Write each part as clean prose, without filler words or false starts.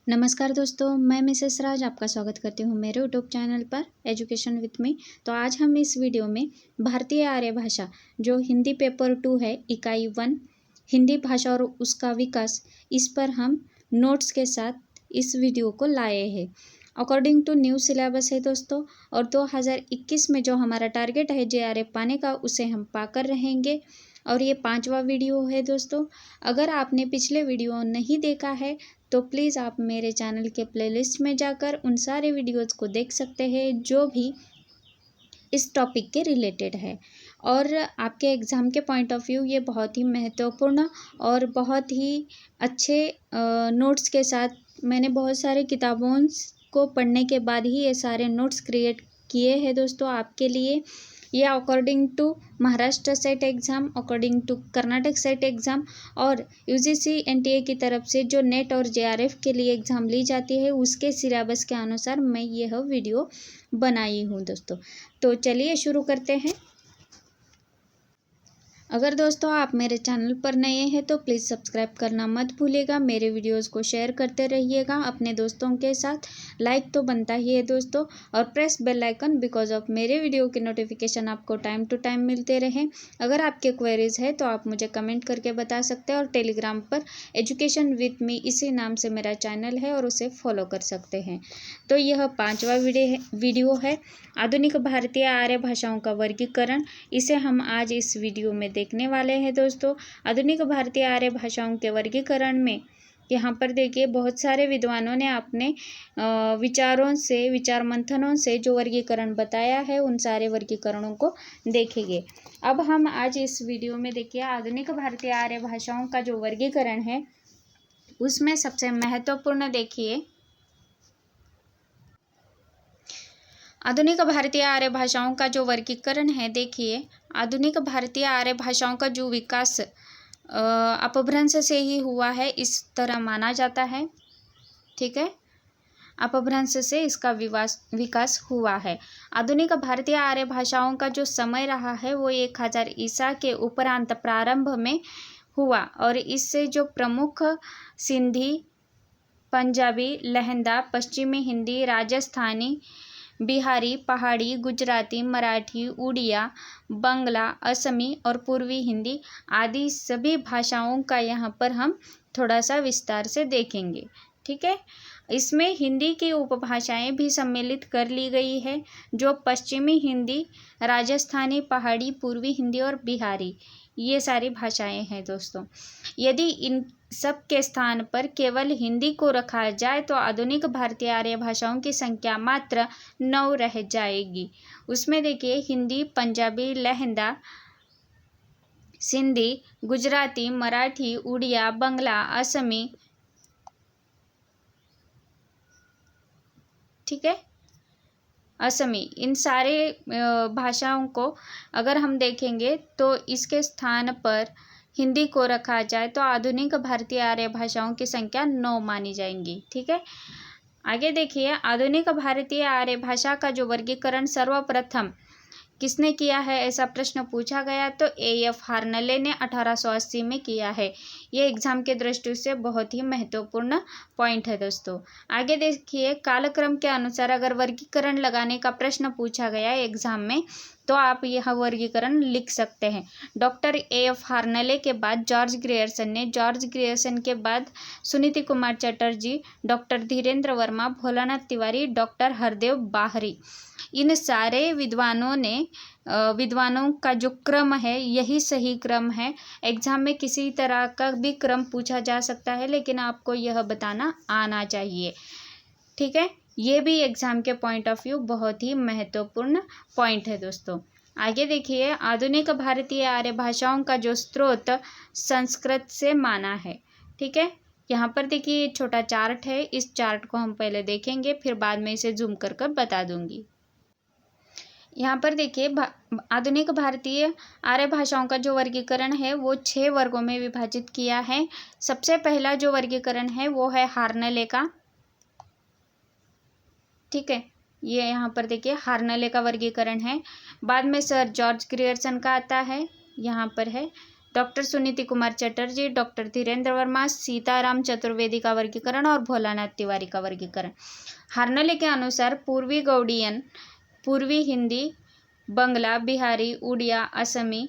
नमस्कार दोस्तों, मैं मिसेस राज आपका स्वागत करती हूँ मेरे यूट्यूब चैनल पर एजुकेशन विथ मी। तो आज हम इस वीडियो में भारतीय आर्य भाषा जो हिंदी पेपर 2 है, इकाई 1 हिंदी भाषा और उसका विकास, इस पर हम नोट्स के साथ इस वीडियो को लाए हैं। अकॉर्डिंग टू न्यू सिलेबस है दोस्तों, और 2021 में जो हमारा टारगेट है जेआरएफ पाने का, उसे हम पाकर रहेंगे। और ये 5वां वीडियो है दोस्तों। अगर आपने पिछले वीडियो नहीं देखा है तो प्लीज़ आप मेरे चैनल के प्लेलिस्ट में जाकर उन सारे वीडियोज़ को देख सकते हैं जो भी इस टॉपिक के रिलेटेड है। और आपके एग्ज़ाम के पॉइंट ऑफ व्यू ये बहुत ही महत्वपूर्ण और बहुत ही अच्छे नोट्स के साथ, मैंने बहुत सारे किताबों को पढ़ने के बाद ही ये सारे नोट्स क्रिएट किए हैं दोस्तों आपके लिए। ये according to Maharashtra SET exam, according to Karnataka SET exam और यूजीसी एनटीए की तरफ से जो नेट और जेआरएफ के लिए एग्ज़ाम ली जाती है, उसके सिलेबस के अनुसार मैं यह वीडियो बनाई हूँ दोस्तों। तो चलिए शुरू करते हैं। अगर दोस्तों आप मेरे चैनल पर नए हैं तो प्लीज़ सब्सक्राइब करना मत भूलिएगा। मेरे वीडियोस को शेयर करते रहिएगा अपने दोस्तों के साथ। लाइक तो बनता ही है दोस्तों, और press bell icon because of मेरे वीडियो की नोटिफिकेशन आपको टाइम टू टाइम मिलते रहें। अगर आपके क्वेरीज है तो आप मुझे कमेंट करके बता सकते हैं, और टेलीग्राम पर एजुकेशन विथ मी इसी नाम से मेरा चैनल है और उसे फॉलो कर सकते हैं। तो यह 5वां वीडियो है, आधुनिक भारतीय आर्य भाषाओं का वर्गीकरण। इसे हम आज इस वीडियो में देखने वाले हैं दोस्तों। आधुनिक भारतीय आर्य भाषाओं के वर्गीकरण में यहाँ पर देखिए बहुत सारे विद्वानों ने अपने विचारों से, विचार मंथनों से जो वर्गीकरण बताया है, उन सारे वर्गीकरणों को देखेंगे। अब हम आज इस वीडियो में देखिए आधुनिक भारतीय आर्य भाषाओं का जो वर्गीकरण है, उसमें सबसे महत्वपूर्ण देखिए आधुनिक भारतीय आर्य भाषाओं का जो वर्गीकरण है। देखिए आधुनिक भारतीय आर्य भाषाओं का जो विकास अपभ्रंश से ही हुआ है, इस तरह माना जाता है। ठीक है, अपभ्रंश से इसका विकास हुआ है। आधुनिक भारतीय आर्य भाषाओं का जो समय रहा है वो 1000 ईसा के उपरांत प्रारंभ में हुआ, और इससे जो प्रमुख सिंधी, पंजाबी, लहंदा, पश्चिमी हिंदी, राजस्थानी, बिहारी, पहाड़ी, गुजराती, मराठी, उड़िया, बंगला, असमी और पूर्वी हिंदी आदि सभी भाषाओं का यहाँ पर हम थोड़ा सा विस्तार से देखेंगे। ठीक है, इसमें हिंदी की उपभाषाएं भी सम्मिलित कर ली गई है, जो पश्चिमी हिंदी, राजस्थानी, पहाड़ी, पूर्वी हिंदी और बिहारी, ये सारी भाषाएं हैं दोस्तों। यदि इन सब के स्थान पर केवल हिंदी को रखा जाए तो आधुनिक भारतीय आर्य भाषाओं की संख्या मात्र 9 रह जाएगी। उसमें देखिए हिंदी, पंजाबी, लहंदा, सिंधी, गुजराती, मराठी, उड़िया, बंगला, असमी, ठीक है, असमी, इन सारे भाषाओं को अगर हम देखेंगे तो इसके स्थान पर हिंदी को रखा जाए तो आधुनिक भारतीय आर्य भाषाओं की संख्या 9 मानी जाएंगी। ठीक है, आगे देखिए आधुनिक भारतीय आर्य भाषा का जो वर्गीकरण सर्वप्रथम किसने किया है, ऐसा प्रश्न पूछा गया तो AF हार्नले ने 1880 में किया है। ये एग्जाम के दृष्टि से बहुत ही महत्वपूर्ण पॉइंट है दोस्तों। आगे देखिए कालक्रम के अनुसार अगर वर्गीकरण लगाने का प्रश्न पूछा गया है एग्जाम में, तो आप यह वर्गीकरण लिख सकते हैं। डॉक्टर AF हार्नले के बाद जॉर्ज ग्रियर्सन ने, जॉर्ज ग्रियर्सन के बाद सुनीति कुमार चटर्जी, डॉक्टर धीरेन्द्र वर्मा, भोलानाथ तिवारी, डॉक्टर हरदेव बाहरी, इन सारे विद्वानों का जो क्रम है यही सही क्रम है। एग्जाम में किसी तरह का भी क्रम पूछा जा सकता है, लेकिन आपको यह बताना आना चाहिए। ठीक है, ये भी एग्जाम के पॉइंट ऑफ व्यू बहुत ही महत्वपूर्ण पॉइंट है दोस्तों। आगे देखिए आधुनिक भारतीय आर्य भाषाओं का जो स्रोत संस्कृत से माना है। ठीक है, यहाँ पर देखिए छोटा चार्ट है, इस चार्ट को हम पहले देखेंगे, फिर बाद में इसे जूम कर बता दूंगी। यहाँ पर देखिए आधुनिक भारतीय आर्य भाषाओं का जो वर्गीकरण है वो 6 वर्गों में विभाजित किया है। सबसे पहला जो वर्गीकरण है वो है हार्नले का। ठीक है, ये यहाँ पर देखिए हार्नले का वर्गीकरण है। बाद में सर जॉर्ज ग्रियर्सन का आता है, यहाँ पर है डॉक्टर सुनीति कुमार चटर्जी, डॉक्टर धीरेन्द्र वर्मा, सीताराम चतुर्वेदी का वर्गीकरण और भोलानाथ तिवारी का वर्गीकरण। हार्नले के अनुसार पूर्वी गौड़ियन, पूर्वी हिंदी, बंगला, बिहारी, उड़िया, असमी।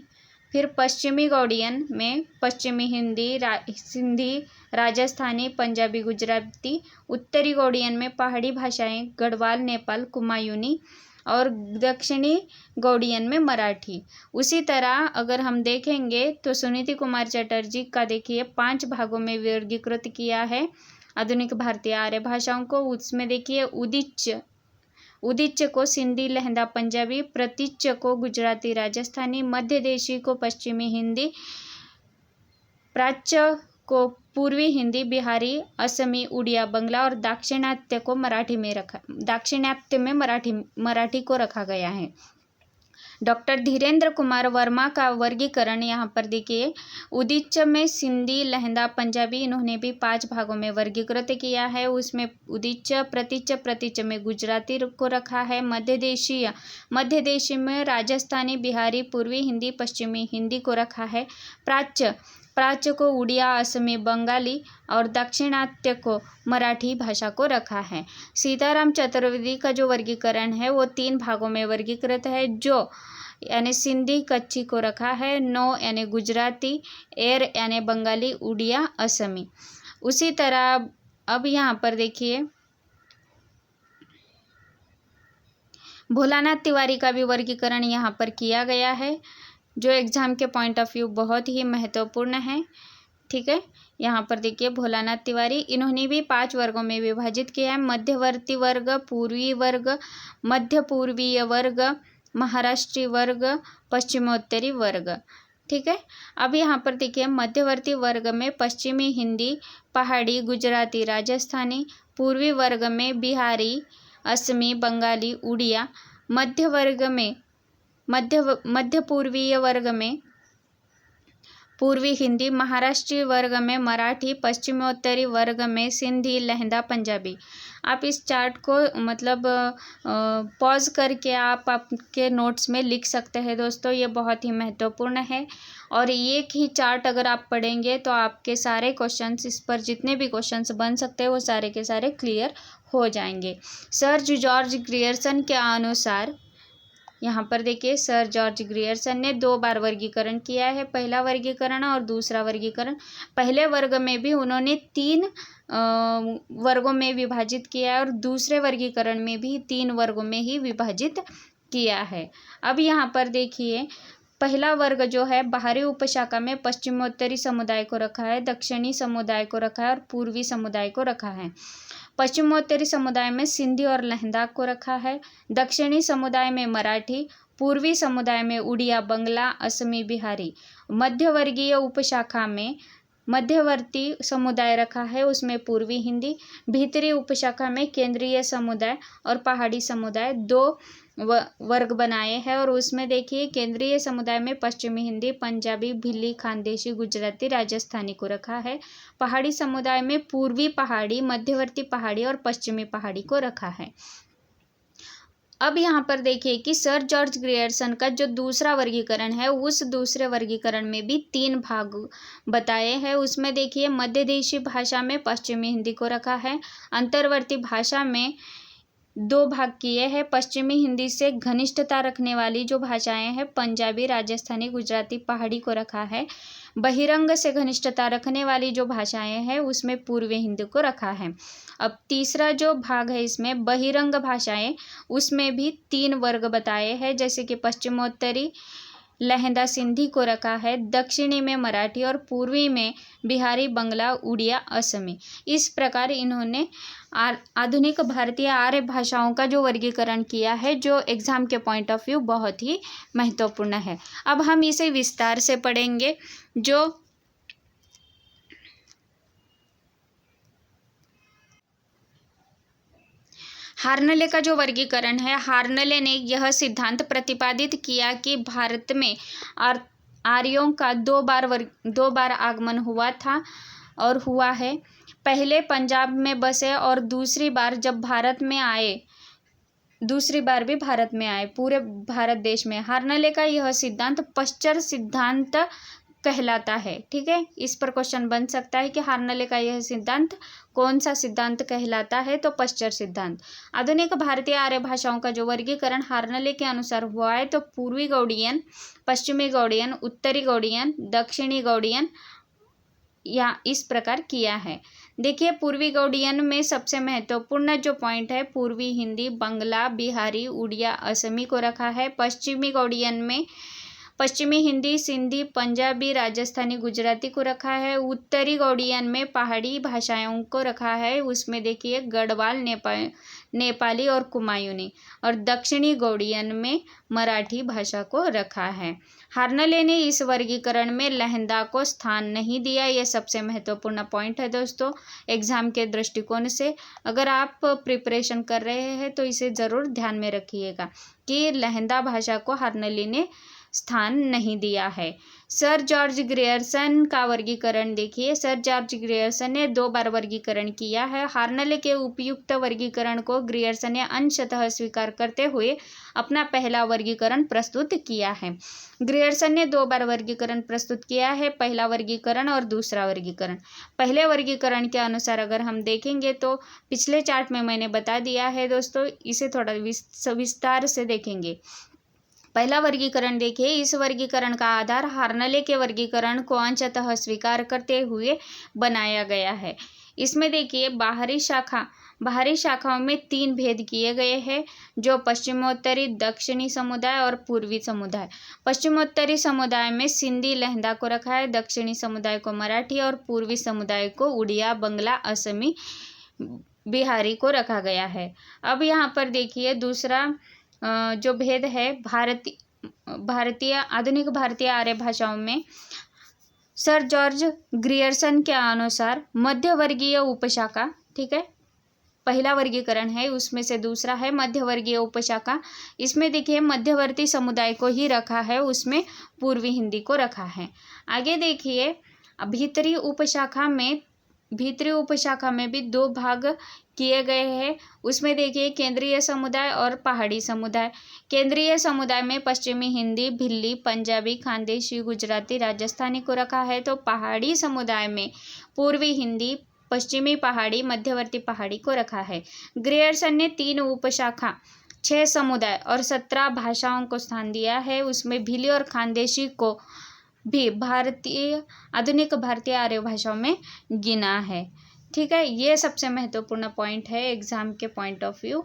फिर पश्चिमी गौड़ियन में पश्चिमी हिंदी, सिंधी, राजस्थानी, पंजाबी, गुजराती। उत्तरी गौड़ियन में पहाड़ी भाषाएं, गढ़वाल, नेपाल, कुमायूनी। और दक्षिणी गौड़ियन में मराठी। उसी तरह अगर हम देखेंगे तो सुनीति कुमार चटर्जी का देखिए 5 भागों में वर्गीकृत किया है आधुनिक भारतीय आर्य भाषाओं को। उसमें देखिए उदीच्य को सिंधी, लहंदा, पंजाबी, प्रतीच्य को गुजराती, राजस्थानी, मध्य देशी को पश्चिमी हिंदी, प्राच्य को पूर्वी हिंदी, बिहारी, असमी, उड़िया, बंगला और दाक्षिणात्य में मराठी को रखा गया है। डॉक्टर धीरेन्द्र कुमार वर्मा का वर्गीकरण यहाँ पर देखिए उदीच्य में सिंधी, लहंदा, पंजाबी, इन्होंने भी 5 भागों में वर्गीकृत किया है। उसमें उदीच्य, प्रतीच्य में गुजराती को रखा है। मध्य देशी में राजस्थानी, बिहारी, पूर्वी हिंदी, पश्चिमी हिंदी को रखा है। प्राच्य को उड़िया, असमी, बंगाली और दक्षिणात्य को मराठी भाषा को रखा है। सीताराम चतुर्वेदी का जो वर्गीकरण है वो 3 भागों में वर्गीकृत है, जो यानी सिंधी, कच्ची को रखा है। नो यानी गुजराती, एर यानी बंगाली, उड़िया, असमी। उसी तरह अब यहाँ पर देखिए भोलानाथ तिवारी का भी वर्गीकरण यहाँ पर किया गया है, जो एग्जाम के पॉइंट ऑफ व्यू बहुत ही महत्वपूर्ण है। ठीक है, यहाँ पर देखिए भोलानाथ तिवारी, इन्होंने भी 5 वर्गों में विभाजित किया है। मध्यवर्ती वर्ग, पूर्वी वर्ग, मध्य पूर्वीय वर्ग, महाराष्ट्री वर्ग, पश्चिमोत्तरी वर्ग। ठीक है, अब यहाँ पर देखिए मध्यवर्ती वर्ग में पश्चिमी हिंदी, पहाड़ी, गुजराती, राजस्थानी। पूर्वी वर्ग में बिहारी, असमी, बंगाली, उड़िया। मध्य पूर्वीय वर्ग में पूर्वी हिंदी। महाराष्ट्रीय वर्ग में मराठी। पश्चिमोत्तरी वर्ग में सिंधी, लहंदा, पंजाबी। आप इस चार्ट को मतलब पॉज करके आप आपके नोट्स में लिख सकते हैं दोस्तों, ये बहुत ही महत्वपूर्ण है। और एक ही चार्ट अगर आप पढ़ेंगे तो आपके सारे क्वेश्चंस, इस पर जितने भी क्वेश्चंस बन सकते हैं वो सारे के सारे क्लियर हो जाएंगे। सर जॉर्ज ग्रियर्सन के अनुसार यहाँ पर देखिए सर जॉर्ज ग्रियर्सन ने 2 बार वर्गीकरण किया है, पहला वर्गीकरण और दूसरा वर्गीकरण। पहले वर्ग में भी उन्होंने 3 वर्गों में विभाजित किया है और दूसरे वर्गीकरण में भी 3 वर्गों में ही विभाजित किया है। अब यहाँ पर देखिए पहला वर्ग जो है बाहरी उपशाखा में पश्चिमोत्तरी समुदाय को रखा है, दक्षिणी समुदाय को रखा है और पूर्वी समुदाय को रखा है। पश्चिमोत्तरी समुदाय में सिंधी और लहंदा को रखा है, दक्षिणी समुदाय में मराठी, पूर्वी समुदाय में उड़िया, बंगला, असमी, बिहारी। मध्यवर्गीय उपशाखा में मध्यवर्ती समुदाय रखा है, उसमें पूर्वी हिंदी। भीतरी उपशाखा में केंद्रीय समुदाय और पहाड़ी समुदाय 2 वर्ग बनाए हैं और उसमें देखिए केंद्रीय समुदाय में पश्चिमी हिंदी, पंजाबी, भिल्ली, खानदेशी, गुजराती, राजस्थानी को रखा है। पहाड़ी समुदाय में पूर्वी पहाड़ी, मध्यवर्ती पहाड़ी और पश्चिमी पहाड़ी को रखा है। अब यहाँ पर देखिए कि सर जॉर्ज ग्रियर्सन का जो दूसरा वर्गीकरण है उस दूसरे वर्गीकरण में भी 3 भाग बताए हैं। उसमें देखिए मध्य देशी भाषा में पश्चिमी हिंदी को रखा है, अंतर्वर्ती भाषा में 2 भाग किए हैं। पश्चिमी हिंदी से घनिष्ठता रखने वाली जो भाषाएं हैं पंजाबी, राजस्थानी, गुजराती, पहाड़ी को रखा है। बहिरंग से घनिष्ठता रखने वाली जो भाषाएं हैं उसमें पूर्वी हिंदी को रखा है। अब तीसरा जो भाग है इसमें बहिरंग भाषाएं, उसमें भी 3 वर्ग बताए हैं, जैसे कि पश्चिमोत्तरी लहंदा, सिंधी को रखा है, दक्षिणी में मराठी और पूर्वी में बिहारी, बंगला, उड़िया, असमी। इस प्रकार इन्होंने आधुनिक भारतीय आर्य भाषाओं का जो वर्गीकरण किया है, जो एग्जाम के पॉइंट ऑफ व्यू बहुत ही महत्वपूर्ण है। अब हम इसे विस्तार से पढ़ेंगे। जो हार्नले का जो वर्गीकरण है, हार्नले ने यह सिद्धांत प्रतिपादित किया कि भारत में आर्यों का 2 बार आगमन हुआ था और हुआ है। पहले पंजाब में बसे और दूसरी बार जब भारत में आए, दूसरी बार भी भारत में आए, पूरे भारत देश में। हार्नले का यह सिद्धांत पश्चर सिद्धांत कहलाता है। ठीक है, इस पर क्वेश्चन बन सकता है कि हार्नले का यह सिद्धांत कौन सा सिद्धांत कहलाता है, तो पश्चर सिद्धांत। आधुनिक भारतीय आर्य भाषाओं का जो वर्गीकरण हार्नले के अनुसार हुआ है तो पूर्वी गौड़ियन, पश्चिमी गौड़ियन, उत्तरी गौड़ियन, दक्षिणी गौड़ियन या इस प्रकार किया है। देखिए, पूर्वी गौड़ियन में सबसे महत्वपूर्ण जो पॉइंट है पूर्वी हिंदी, बंगला, बिहारी, उड़िया, असमी को रखा है। पश्चिमी गौड़ियन में पश्चिमी हिंदी, सिंधी, पंजाबी, राजस्थानी, गुजराती को रखा है। उत्तरी गौड़ियन में पहाड़ी भाषाओं को रखा है, उसमें देखिए गढ़वाल, नेपाली और कुमायूनी। और दक्षिणी गौड़ियन में मराठी भाषा को रखा है। हार्नले ने इस वर्गीकरण में लहंदा को स्थान नहीं दिया, यह सबसे महत्वपूर्ण पॉइंट है दोस्तों एग्जाम के दृष्टिकोण से। अगर आप प्रिपरेशन कर रहे हैं तो इसे ज़रूर ध्यान में रखिएगा कि लहंदा भाषा को हार्नले ने स्थान नहीं दिया है। सर जॉर्ज ग्रियर्सन का वर्गीकरण देखिए, सर जॉर्ज ग्रियर्सन ने 2 बार वर्गीकरण किया है। हार्नले के उपयुक्त वर्गीकरण को ग्रियर्सन ने अंशतः स्वीकार करते हुए अपना पहला वर्गीकरण प्रस्तुत किया है। ग्रियर्सन ने 2 बार वर्गीकरण प्रस्तुत किया है, पहला वर्गीकरण और दूसरा वर्गीकरण। पहले वर्गीकरण के अनुसार अगर हम देखेंगे तो पिछले चार्ट में मैंने बता दिया है दोस्तों, इसे थोड़ा विस्तार से देखेंगे। पहला वर्गीकरण देखिए, इस वर्गीकरण का आधार हार्नले के वर्गीकरण को अंशतः स्वीकार करते हुए बनाया गया है। इसमें देखिए बाहरी शाखाओं में 3 भेद किए गए हैं, जो पश्चिमोत्तरी, दक्षिणी समुदाय और पूर्वी समुदाय। पश्चिमोत्तरी समुदाय में सिंधी, लहंदा को रखा है, दक्षिणी समुदाय को मराठी और पूर्वी समुदाय को उड़िया, बंगला, असमी, बिहारी को रखा गया है। अब यहाँ पर देखिए दूसरा जो भेद है आधुनिक भारतीय आर्य भाषाओं में सर जॉर्ज ग्रियर्सन के अनुसार मध्यवर्गीय उपशाखा, ठीक है, पहला वर्गीकरण है, उसमें से दूसरा है मध्यवर्गीय उपशाखा। इसमें देखिए मध्यवर्ती समुदाय को ही रखा है, उसमें पूर्वी हिंदी को रखा है। आगे देखिए भीतरी उपशाखा में भी 2 भाग किए गए हैं। उसमें देखिए केंद्रीय समुदाय और पहाड़ी समुदाय। केंद्रीय समुदाय में पश्चिमी हिंदी, भिल्ली, पंजाबी, खानदेशी, गुजराती, राजस्थानी को रखा है, तो पहाड़ी समुदाय में पूर्वी हिंदी, पश्चिमी पहाड़ी, मध्यवर्ती पहाड़ी को रखा है। ग्रियर्सन ने 3 उपशाखा, 6 समुदाय और 17 भाषाओं को स्थान दिया है। उसमें भिल्ली और खानदेशी को भी आधुनिक भारतीय आर्य भाषाओं में गिना है। ठीक है, ये सबसे महत्वपूर्ण पॉइंट है एग्जाम के पॉइंट ऑफ व्यू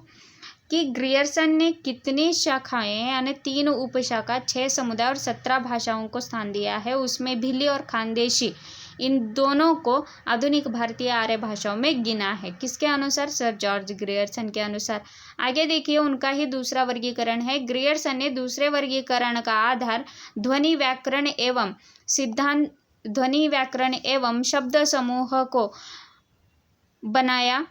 कि ग्रियर्सन ने कितनी शाखाएं यानी 3 उपशाखा, 6 समुदाय और 17 भाषाओं को स्थान दिया है। उसमें भिल्ली और खानदेशी इन दोनों को आधुनिक भारतीय आर्य भाषाओं में गिना है। किसके अनुसार? सर जॉर्ज ग्रियर्सन के अनुसार। आगे देखिए उनका ही दूसरा वर्गीकरण है। ग्रियर्सन ने दूसरे वर्गीकरण का आधार ध्वनि व्याकरण एवं शब्द समूह को बनाया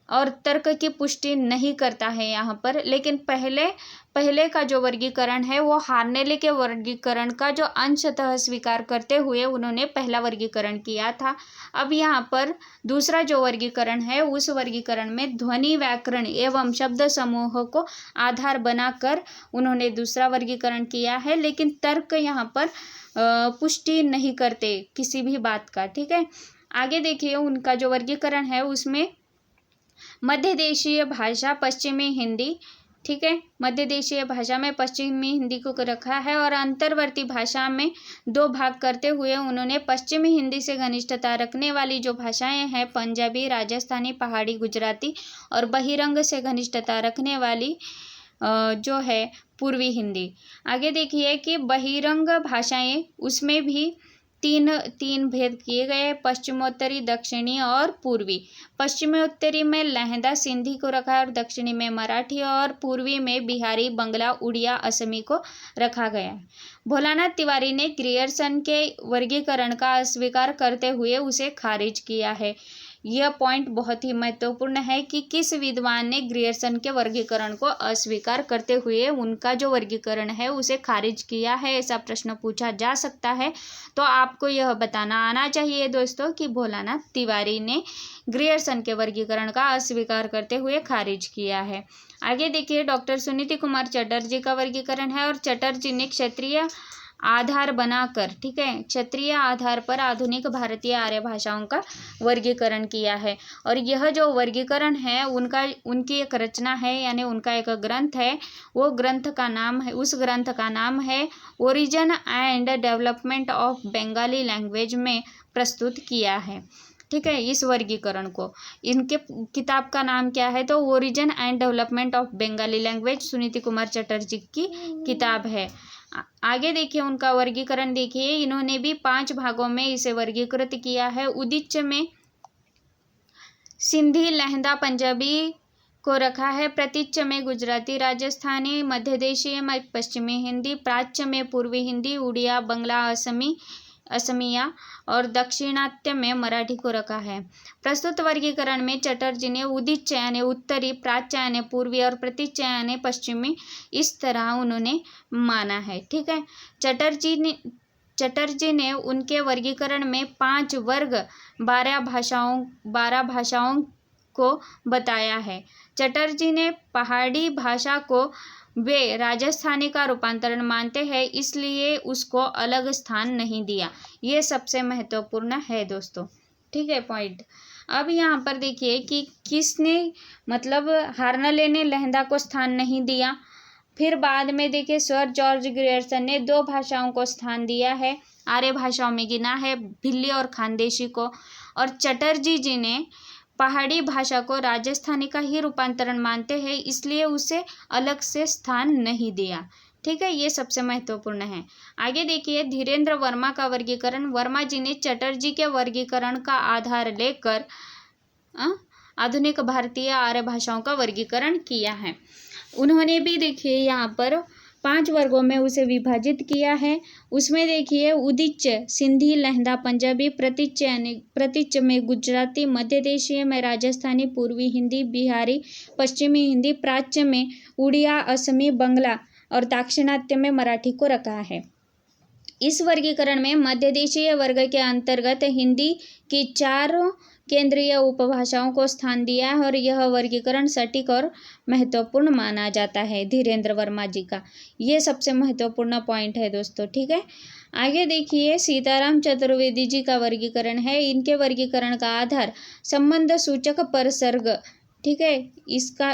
और तर्क की पुष्टि नहीं करता है यहाँ पर, लेकिन पहले का जो वर्गीकरण है वो हार्नेले के वर्गीकरण का जो अंशतः स्वीकार करते हुए उन्होंने पहला वर्गीकरण किया था। अब यहाँ पर दूसरा जो वर्गीकरण है उस वर्गीकरण में ध्वनि व्याकरण एवं शब्द समूह को आधार बनाकर उन्होंने दूसरा वर्गीकरण किया है, लेकिन तर्क यहाँ पर पुष्टि नहीं करते किसी भी बात का। ठीक है, आगे देखिए उनका जो वर्गीकरण है उसमें मध्य देशीय भाषा, पश्चिमी हिंदी, ठीक है, मध्य देशीय भाषा में पश्चिमी हिंदी को रखा है और अंतर्वर्ती भाषा में 2 भाग करते हुए उन्होंने पश्चिमी हिंदी से घनिष्ठता रखने वाली जो भाषाएं हैं पंजाबी, राजस्थानी, पहाड़ी, गुजराती और बहिरंग से घनिष्ठता रखने वाली जो है पूर्वी हिंदी। आगे देखिए कि बहिरंग भाषाएं उसमें भी तीन भेद किए गए, पश्चिमोत्तरी, दक्षिणी और पूर्वी। पश्चिमोत्तरी में लहंदा, सिंधी को रखा है और दक्षिणी में मराठी और पूर्वी में बिहारी, बंगला, उड़िया, असमी को रखा गया है। भोलानाथ तिवारी ने ग्रियर्सन के वर्गीकरण का अस्वीकार करते हुए उसे खारिज किया है। यह पॉइंट बहुत ही महत्वपूर्ण है कि किस विद्वान ने ग्रियर्सन के वर्गीकरण को अस्वीकार करते हुए उनका जो वर्गीकरण है उसे खारिज किया है, ऐसा प्रश्न पूछा जा सकता है। तो आपको यह बताना आना चाहिए दोस्तों कि भोलानाथ तिवारी ने ग्रियर्सन के वर्गीकरण का अस्वीकार करते हुए खारिज किया है। आगे देखिए डॉक्टर सुनीति कुमार चटर्जी का वर्गीकरण है और चटर्जी ने क्षेत्रीय आधार बनाकर, ठीक है, क्षत्रिय आधार पर आधुनिक भारतीय आर्य भाषाओं का वर्गीकरण किया है। और यह जो वर्गीकरण है उनकी एक रचना है, यानी उनका एक ग्रंथ है। वो ग्रंथ का नाम है, उस ग्रंथ का नाम है origin and development of Bengali language में प्रस्तुत किया है, ठीक है, इस वर्गीकरण को। इनके किताब का नाम क्या है, तो origin and development of Bengali language, Suniti Kumar Chatterjee की किताब है। आगे देखिए उनका वर्गीकरण देखिए, इन्होंने भी 5 भागों में इसे वर्गीकृत किया है। उदीच में सिंधी, लहंदा, पंजाबी को रखा है। प्रतीच्च में गुजराती, राजस्थानी, मध्य देशीय में पश्चिमी हिंदी, प्राच्य में पूर्वी हिंदी, उड़िया, बंगला, असमिया और दक्षिणात्य में मराठी को रखा है। प्रस्तुत वर्गीकरण में चटर्जी ने उदीच्य यानी उत्तरी, प्राच्य यानी पूर्वी और प्रतीच्य यानी पश्चिमी, इस तरह उन्होंने माना है, ठीक है। चटर्जी ने उनके वर्गीकरण में 5 वर्ग 12 भाषाओं को बताया है। चटर्जी ने पहाड़ी भाषा को वे राजस्थानी का रूपांतरण मानते हैं, इसलिए उसको अलग स्थान नहीं दिया। ये सबसे महत्वपूर्ण है दोस्तों, ठीक है पॉइंट। अब यहाँ पर देखिए कि किसने, मतलब हार्नले ने लहंदा को स्थान नहीं दिया। फिर बाद में देखिए सर जॉर्ज ग्रियर्सन ने 2 भाषाओं को स्थान दिया है, आर्य भाषाओं में गिना है, भिल्ली और खानदेशी को। और चटर्जी जी ने पहाड़ी भाषा को राजस्थानी का ही रूपांतरण मानते हैं, इसलिए उसे अलग से स्थान नहीं दिया, ठीक है, ये सबसे महत्वपूर्ण है। आगे देखिए धीरेन्द्र वर्मा का वर्गीकरण। वर्मा जी ने चटर्जी के वर्गीकरण का आधार लेकर आधुनिक भारतीय आर्य भाषाओं का वर्गीकरण किया है। उन्होंने भी देखिए यहाँ पर 5 वर्गों में उसे विभाजित किया है। उसमें देखिए उदीच, सिंधी, लहंदा, पंजाबी, प्रतीच्य में गुजराती, मध्य देशीय में राजस्थानी, पूर्वी हिंदी, बिहारी, पश्चिमी हिंदी, प्राच्य में उड़िया, असमी, बंगला और दाक्षिणात्य में मराठी को रखा है। इस वर्गीकरण में मध्य देशीय वर्ग के अंतर्गत हिंदी की 4 केंद्रीय उपभाषाओं को स्थान दिया है और यह वर्गीकरण सटीक और महत्वपूर्ण माना जाता है धीरेन्द्र वर्मा जी का। ये सबसे महत्वपूर्ण पॉइंट है दोस्तों, ठीक है। आगे देखिए सीताराम चतुर्वेदी जी का वर्गीकरण है। इनके वर्गीकरण का आधार संबंध सूचक परसर्ग, ठीक है,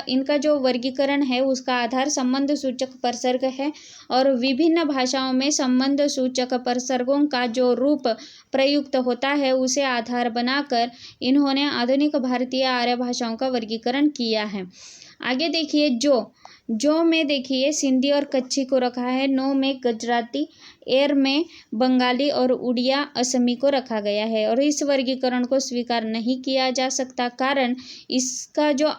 इनका जो वर्गीकरण है उसका आधार संबंध सूचक परसर्ग है और विभिन्न भाषाओं में संबंध सूचक परसर्गों का जो रूप प्रयुक्त होता है उसे आधार बनाकर इन्होंने आधुनिक भारतीय आर्य भाषाओं का वर्गीकरण किया है। आगे देखिए जो में देखिए सिंधी और कच्छी को रखा है, नो में गुजराती, एर में बंगाली और उड़िया असमी को रखा गया है। और इस वर्गीकरण को स्वीकार नहीं किया जा सकता, कारण इसका जो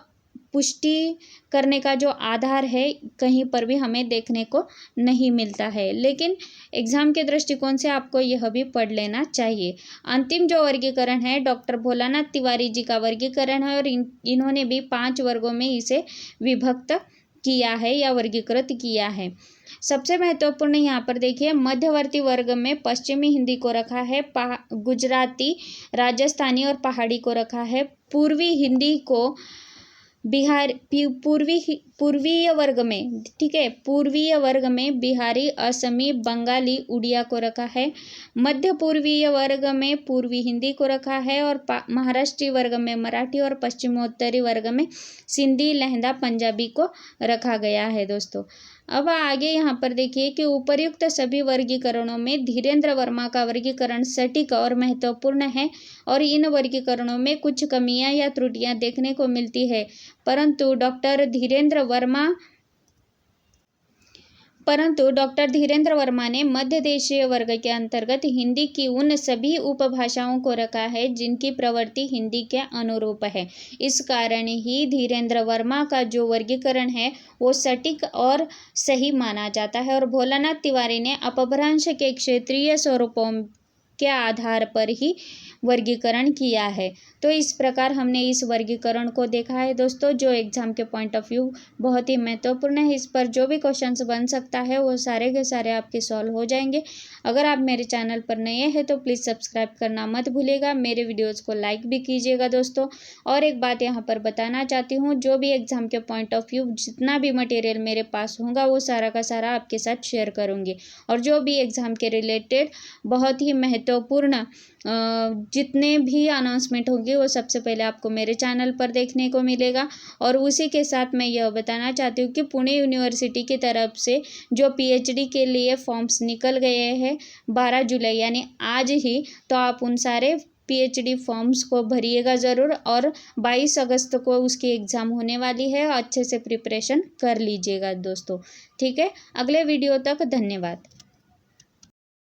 पुष्टि करने का जो आधार है कहीं पर भी हमें देखने को नहीं मिलता है, लेकिन एग्जाम के दृष्टिकोण से आपको यह भी पढ़ लेना चाहिए। अंतिम जो वर्गीकरण है डॉक्टर भोलानाथ तिवारी जी का वर्गीकरण है और इन्होंने भी 5 वर्गों में इसे विभक्त किया है या वर्गीकृत किया है। सबसे महत्वपूर्ण यहाँ पर देखिए मध्यवर्ती वर्ग में पश्चिमी हिंदी को रखा है, गुजराती, राजस्थानी और पहाड़ी को रखा है। पूर्वी हिंदी को पूर्वीय वर्ग में, ठीक है, पूर्वीय वर्ग में बिहारी, असमी, बंगाली, उड़िया को रखा है। मध्य पूर्वीय वर्ग में पूर्वी हिंदी को रखा है और महाराष्ट्रीय वर्ग में मराठी और पश्चिमोत्तरी वर्ग में सिंधी, लहंदा, पंजाबी को रखा गया है दोस्तों। अब आगे यहाँ पर देखिए कि उपर्युक्त सभी वर्गीकरणों में धीरेन्द्र वर्मा का वर्गीकरण सटीक और महत्वपूर्ण है और इन वर्गीकरणों में कुछ कमियां या त्रुटियां देखने को मिलती है, परंतु डॉक्टर धीरेन्द्र वर्मा ने मध्य देशीय वर्ग के अंतर्गत हिंदी की उन सभी उपभाषाओं को रखा है जिनकी प्रवृत्ति हिंदी के अनुरूप है। इस कारण ही धीरेन्द्र वर्मा का जो वर्गीकरण है वो सटीक और सही माना जाता है और भोलानाथ तिवारी ने अपभ्रंश के क्षेत्रीय स्वरूपों के आधार पर ही वर्गीकरण किया है। तो इस प्रकार हमने इस वर्गीकरण को देखा है दोस्तों, जो एग्जाम के पॉइंट ऑफ व्यू बहुत ही महत्वपूर्ण है। इस पर जो भी क्वेश्चंस बन सकता है वो सारे के सारे आपके सॉल्व हो जाएंगे। अगर आप मेरे चैनल पर नए हैं तो प्लीज़ सब्सक्राइब करना मत भूलिएगा, मेरे वीडियोज़ को लाइक भी कीजिएगा दोस्तों। और एक बात यहाँ पर बताना चाहती हूँ, जो भी एग्जाम के पॉइंट ऑफ व्यू जितना भी मटेरियल मेरे पास होगा वो सारा का सारा आपके साथ शेयर करूँगी। और जो भी एग्ज़ाम के रिलेटेड बहुत ही महत्वपूर्ण जितने भी अनाउंसमेंट होंगे वो सबसे पहले आपको मेरे चैनल पर देखने को मिलेगा। और उसी के साथ मैं यह बताना चाहती हूँ कि पुणे यूनिवर्सिटी की तरफ से जो पीएचडी के लिए फॉर्म्स निकल गए हैं 12 जुलाई यानी आज ही, तो आप उन सारे पीएचडी फॉर्म्स को भरिएगा ज़रूर। और 22 अगस्त को उसकी एग्ज़ाम होने वाली है, अच्छे से प्रिपरेशन कर लीजिएगा दोस्तों। ठीक है, अगले वीडियो तक धन्यवाद।